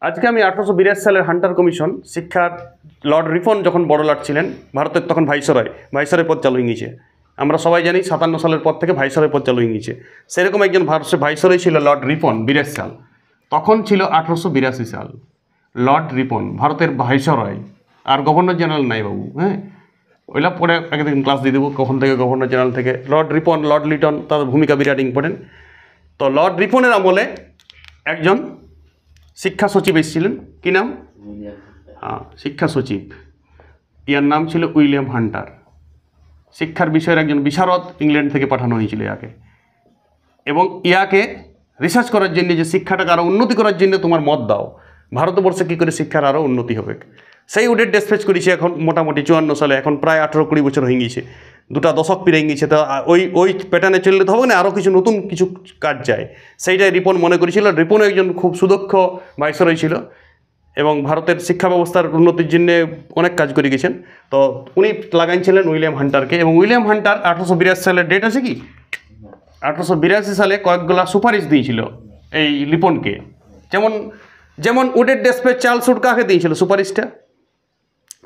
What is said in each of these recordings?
আজকে আমি 1882 সালের হান্টার কমিশন শিক্ষার লর্ড রিপন যখন বড় লর্ড ছিলেন, ভারতের তখন ভাইসরয় পদ চালু হয়ে গিয়েছে। আমরা সবাই জানি 57 সালের পর থেকে ভাইসরয় পদ চালু হয়ে গিয়েছে। সেরকম একজন ভাইসরয় ছিল লর্ড রিপন, 82 সাল। তখন ছিল 1882 সাল। লর্ড রিপন ভারতের ভাইসরয়, আর গভর্নর জেনারেল নাই বাবু। হ্যাঁ, ওইলা পরে একদিন ক্লাস দিয়ে দেবো কখন থেকে গভর্নর জেনারেল থেকে। লর্ড রিপন, লর্ড লিটন, তাদের ভূমিকা বিরাট ইম্পর্টেন্ট। তো লর্ড রিপনের আমলে একজন শিক্ষা সচিব এসেছিলেন। কী নাম? হ্যাঁ, শিক্ষা সচিব। ইয়ার নাম ছিল উইলিয়াম হান্টার। শিক্ষার বিষয়ের একজন বিশারদ ইংল্যান্ড থেকে পাঠানো হয়েছিল ইয়াকে, এবং ইয়াকে রিসার্চ করার জন্য যে শিক্ষাটাকে আরও উন্নতি করার জন্য তোমার মত দাও, ভারতবর্ষে কী করে শিক্ষার আরও উন্নতি হবে। সেই উডের ডেসপেচ করেছে এখন মোটামুটি 54 সালে। এখন প্রায় 18-20 বছর হয়ে গিয়েছে, 2টা দশক পেরিয়ে গিয়েছে। তো ওই প্যাটার্নে চললে তো হবে না, আরও কিছু নতুন কিছু কাজ যায়। সেইটাই রিপন মনে করেছিল। রিপনও একজন খুব সুদক্ষ ভাইসরয় ছিল এবং ভারতের শিক্ষা ব্যবস্থার উন্নতির জন্য অনেক কাজ করে গেছেন। তো উনি লাগাইছিলেন উইলিয়াম হান্টারকে, এবং উইলিয়াম হান্টার 1882 সালের ডেট আছে কি, 1882 সালে কয়েকগুলা সুপারিশ দিয়েছিল এই রিপনকে। যেমন উডের ডেসপেচ চার্লস উড কাকে দিয়েছিল সুপারিশটা?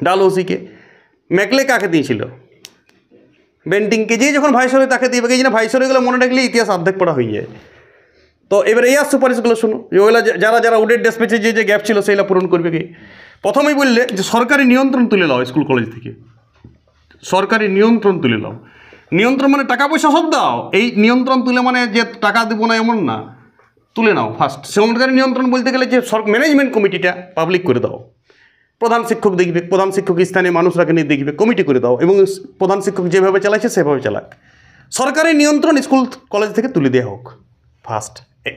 ডালহৌসিকে। ম্যাকলে কাকে দিয়েছিল? বেন্টিংকে। যে যখন ভাইসরয় তাকে দিয়ে এই জন্য ভাইসরয়গুলো মনে রাখলে ইতিহাস অর্ধেক পড়া হয়ে যায়। তো এবারে এই সুপারিশগুলো শুনো, যে ওইগুলো যারা উডের ডেসপেচে যে গ্যাপ ছিল সেইগুলো পূরণ করবে কি। প্রথমেই বললে যে সরকারি নিয়ন্ত্রণ তুলে নাও স্কুল কলেজ থেকে। সরকারি নিয়ন্ত্রণ তুলে নাও। নিয়ন্ত্রণ মানে টাকা পয়সা সব দাও। এই নিয়ন্ত্রণ তুলে মানে যে টাকা দেবো না এমন না, তুলে নাও ফার্স্ট। সরকারি নিয়ন্ত্রণ বলতে গেলে যে ম্যানেজমেন্ট কমিটিটা পাবলিক করে দাও। প্রধান শিক্ষক দেখবে, প্রধান শিক্ষক স্থানীয় মানুষরাকে নিয়ে দেখবে, কমিটি করে দাও, এবং প্রধান শিক্ষক যেভাবে চালাচ্ছে সেভাবে চালাক। সরকারি নিয়ন্ত্রণ স্কুল কলেজ থেকে তুলে দেওয়া হোক ফার্স্ট।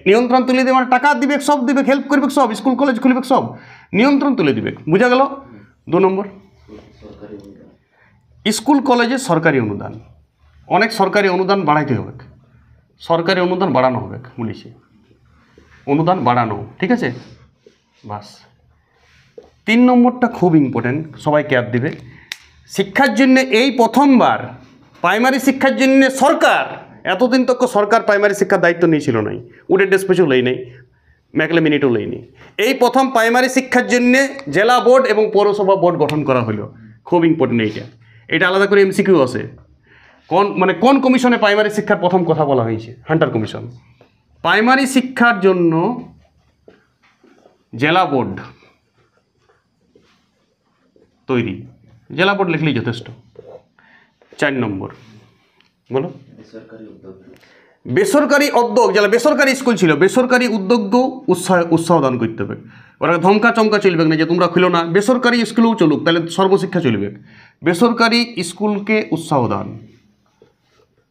নিয়ন্ত্রণ তুলে দেবে মানে টাকা দিবে, সব দিবে, হেল্প করবে সব, স্কুল কলেজ খুলবে সব, নিয়ন্ত্রণ তুলে দিবে। বুঝা গেল? 2 নম্বর, স্কুল কলেজে সরকারি অনুদান, অনেক সরকারি অনুদান বাড়াইতে হবে। সরকারি অনুদান বাড়ানো হবে, বলেছি অনুদান বাড়ানো, ঠিক আছে? বাস। 3 নম্বরটা খুব ইম্পর্টেন্ট, সবাই ক্যাপ দিবে। শিক্ষার জন্য এই প্রথমবার প্রাইমারি শিক্ষার জন্য সরকার, এতদিন তো সরকার প্রাইমারি শিক্ষার দায়িত্ব নিয়েছিল নাই, উডের ডেসপেচও লেই নেই, ম্যাকলে মিনিটও লেই নেই। এই প্রথম প্রাইমারি শিক্ষার জন্য জেলা বোর্ড এবং পৌরসভা বোর্ড গঠন করা হলো। খুব ইম্পর্টেন্ট এটা আলাদা করে এমসিকিউ আছে। কোন কমিশনে প্রাইমারি শিক্ষার প্রথম কথা বলা হয়েছে? Hunter commission. প্রাইমারি শিক্ষার জন্য জেলা বোর্ড তৈরি, জেলা বোর্ড লিখলেই যথেষ্ট। 4 নম্বর বলো, বেসরকারি উদ্যোগ, যারা বেসরকারি স্কুল ছিল, বেসরকারি উদ্যোগকেও উৎসাহ দান করতে হবে। ওরা ধমকা চমকা চলবে না যে তোমরা খুলো না, বেসরকারি স্কুলেও চলুক, তাহলে সর্বশিক্ষা চলবে। বেসরকারি স্কুলকে উৎসাহ দান,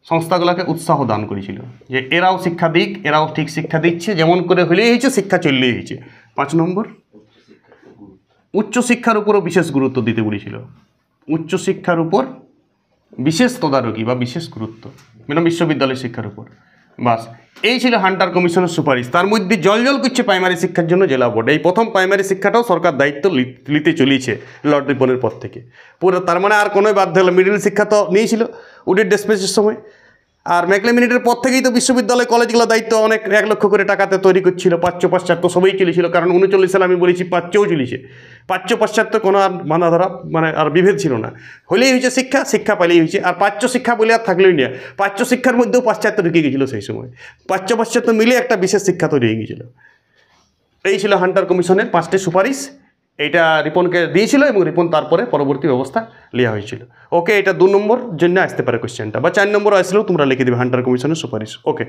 সংস্থাগুলোকে উৎসাহ দান করেছিল যে এরাও শিক্ষা দিক, এরাও ঠিক শিক্ষা দিচ্ছে, যেমন করে হলেই হয়েছে, শিক্ষা চললেই হয়েছে। 5 নম্বর, উচ্চশিক্ষার উপরও বিশেষ গুরুত্ব দিতে বলেছিল। উচ্চশিক্ষার উপর বিশেষ তদারকি বা বিশেষ গুরুত্ব, মানে বিশ্ববিদ্যালয় শিক্ষার উপর। বাস, এই ছিল হান্টার কমিশনের সুপারিশ। তার মধ্যে জল করছে প্রাইমারি শিক্ষার জন্য জেলা বোর্ড। এই প্রথম প্রাইমারি শিক্ষাটাও সরকার দায়িত্ব নিতে চলেছে লর্ড রিপনের পর থেকে পুরো। তার মানে আর কোনো বাধ্য হলো, মিডিল শিক্ষা তো নিয়েছিল উডের ডেসপেচের সময়, আর ম্যাকলে মিনিটের পর থেকেই তো বিশ্ববিদ্যালয় কলেজগুলো দায়িত্ব অনেক 1 লক্ষ করে টাকাতে তৈরি করছিল। প্রাচ্য পাশ্চাত্য সবই চলেছিল, কারণ 39 সালে আমি বলেছি প্রাচ্যও চলেছে। প্রাচ্য পাশ্চাত্য কোনো আর বাঁধা ধরা মানে আর বিভেদ ছিল না, হলেই হয়েছে শিক্ষা, শিক্ষা পাইলেই হয়েছে। আর প্রাচ্য শিক্ষা বলে আর থাকলেই না, প্রাচ্য শিক্ষার মধ্যেও পাশ্চাত্য ঢুকে গিয়েছিল সেই সময়। প্রাচ্য পাশ্চাত্য মিলে একটা বিশেষ শিক্ষা তৈরি হয়ে গিয়েছিল। এই ছিল হান্টার কমিশনের 5টি সুপারিশ। এইটা রিপনকে দিয়েছিল এবং রিপন তারপরে পরবর্তী ব্যবস্থা নেওয়া হয়েছিল। ওকে, এটা 2 নম্বর জন্য আসতে পারে কোশ্চেনটা, বা 4 নম্বর আসলেও তোমরা লিখে দেবে হান্টার কমিশনের সুপারিশ। ওকে।